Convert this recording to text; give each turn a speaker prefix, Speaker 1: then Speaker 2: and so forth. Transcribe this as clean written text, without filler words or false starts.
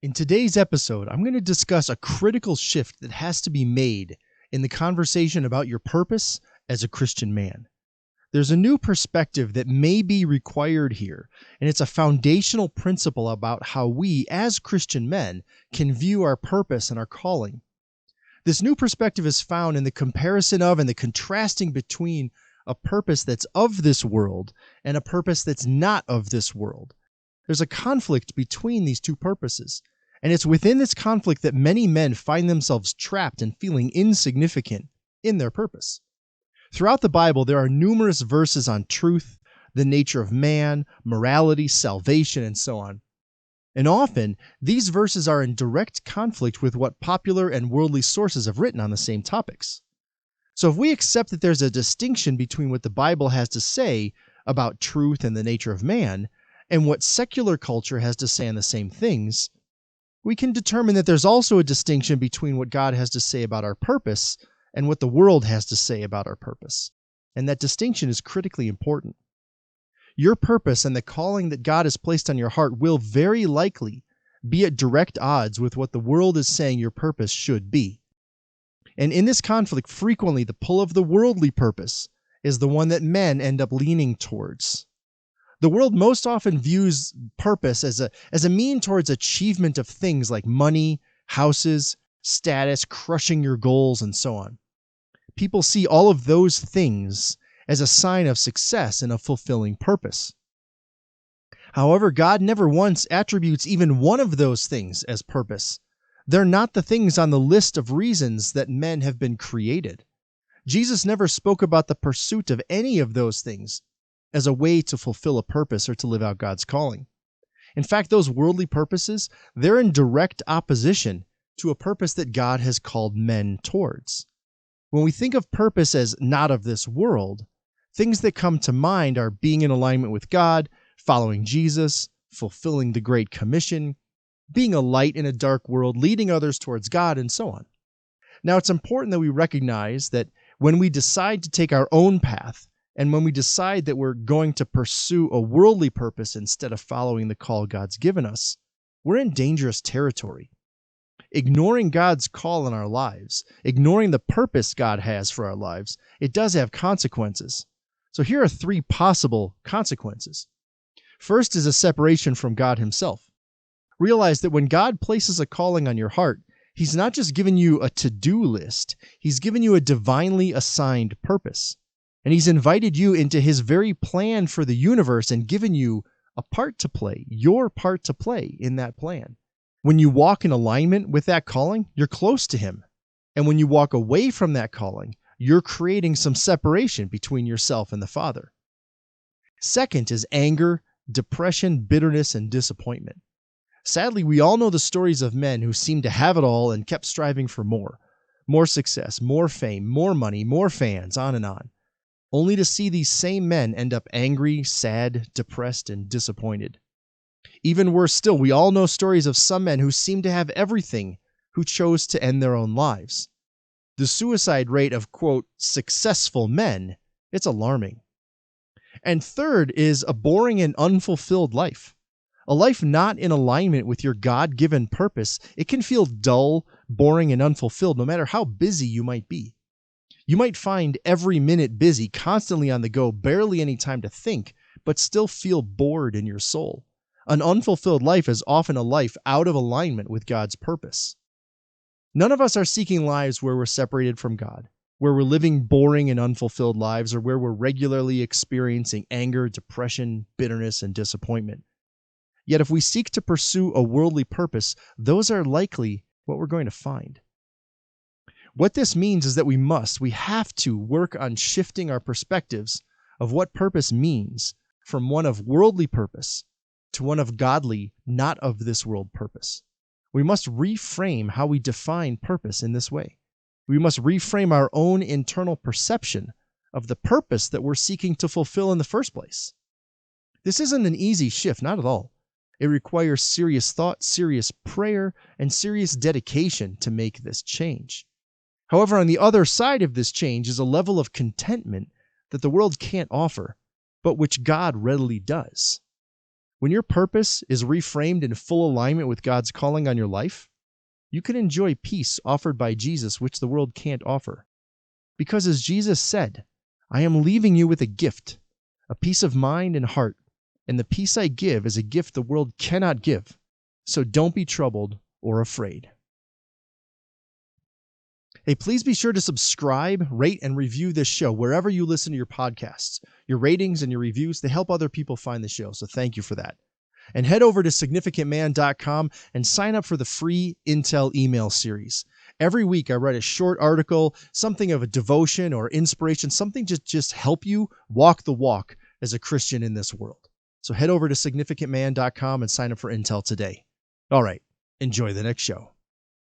Speaker 1: In today's episode, I'm going to discuss a critical shift that has to be made in the conversation about your purpose as a Christian man. There's a new perspective that may be required here, and it's a foundational principle about how we, as Christian men, can view our purpose and our calling. This new perspective is found in the comparison of and the contrasting between a purpose that's of this world and a purpose that's not of this world. There's a conflict between these two purposes, and it's within this conflict that many men find themselves trapped and feeling insignificant in their purpose. Throughout the Bible, there are numerous verses on truth, the nature of man, morality, salvation, and so on. And often, these verses are in direct conflict with what popular and worldly sources have written on the same topics. So if we accept that there's a distinction between what the Bible has to say about truth and the nature of man, and what secular culture has to say on the same things, we can determine that there's also a distinction between what God has to say about our purpose and what the world has to say about our purpose. And that distinction is critically important. Your purpose and the calling that God has placed on your heart will very likely be at direct odds with what the world is saying your purpose should be. And in this conflict, frequently the pull of the worldly purpose is the one that men end up leaning towards. The world most often views purpose as a mean towards achievement of things like money, houses, status, crushing your goals, and so on. People see all of those things as a sign of success and a fulfilling purpose. However, God never once attributes even one of those things as purpose. They're not the things on the list of reasons that men have been created. Jesus never spoke about the pursuit of any of those things as a way to fulfill a purpose or to live out God's calling. In fact, those worldly purposes, they're in direct opposition to a purpose that God has called men towards. When we think of purpose as not of this world, things that come to mind are being in alignment with God, following Jesus, fulfilling the Great Commission, being a light in a dark world, leading others towards God, and so on. Now, it's important that we recognize that when we decide to take our own path, and when we decide that we're going to pursue a worldly purpose instead of following the call God's given us, we're in dangerous territory. Ignoring God's call in our lives, ignoring the purpose God has for our lives, it does have consequences. So here are 3 possible consequences. First is a separation from God himself. Realize that when God places a calling on your heart, he's not just given you a to-do list, he's given you a divinely assigned purpose. And he's invited you into his very plan for the universe and given you a part to play, your part to play in that plan. When you walk in alignment with that calling, you're close to him. And when you walk away from that calling, you're creating some separation between yourself and the Father. Second is anger, depression, bitterness, and disappointment. Sadly, we all know the stories of men who seemed to have it all and kept striving for more. More success, more fame, more money, more fans, on and on. Only to see these same men end up angry, sad, depressed, and disappointed. Even worse still, we all know stories of some men who seemed to have everything who chose to end their own lives. The suicide rate of, quote, successful men, it's alarming. And third is a boring and unfulfilled life. A life not in alignment with your God-given purpose, it can feel dull, boring, and unfulfilled no matter how busy you might be. You might find every minute busy, constantly on the go, barely any time to think, but still feel bored in your soul. An unfulfilled life is often a life out of alignment with God's purpose. None of us are seeking lives where we're separated from God, where we're living boring and unfulfilled lives, or where we're regularly experiencing anger, depression, bitterness, and disappointment. Yet if we seek to pursue a worldly purpose, those are likely what we're going to find. What this means is that we have to work on shifting our perspectives of what purpose means from one of worldly purpose to one of godly, not of this world purpose. We must reframe how we define purpose in this way. We must reframe our own internal perception of the purpose that we're seeking to fulfill in the first place. This isn't an easy shift, not at all. It requires serious thought, serious prayer, and serious dedication to make this change. However, on the other side of this change is a level of contentment that the world can't offer, but which God readily does. When your purpose is reframed in full alignment with God's calling on your life, you can enjoy peace offered by Jesus, which the world can't offer. Because as Jesus said, I am leaving you with a gift, a peace of mind and heart, and the peace I give is a gift the world cannot give. So don't be troubled or afraid. Hey, please be sure to subscribe, rate, and review this show wherever you listen to your podcasts. Your ratings and your reviews, they help other people find the show, so thank you for that. And head over to significantman.com and sign up for the free Intel email series. Every week I write a short article, something of a devotion or inspiration, something just help you walk the walk as a Christian in this world. So head over to significantman.com and sign up for Intel today. All right, enjoy the next show.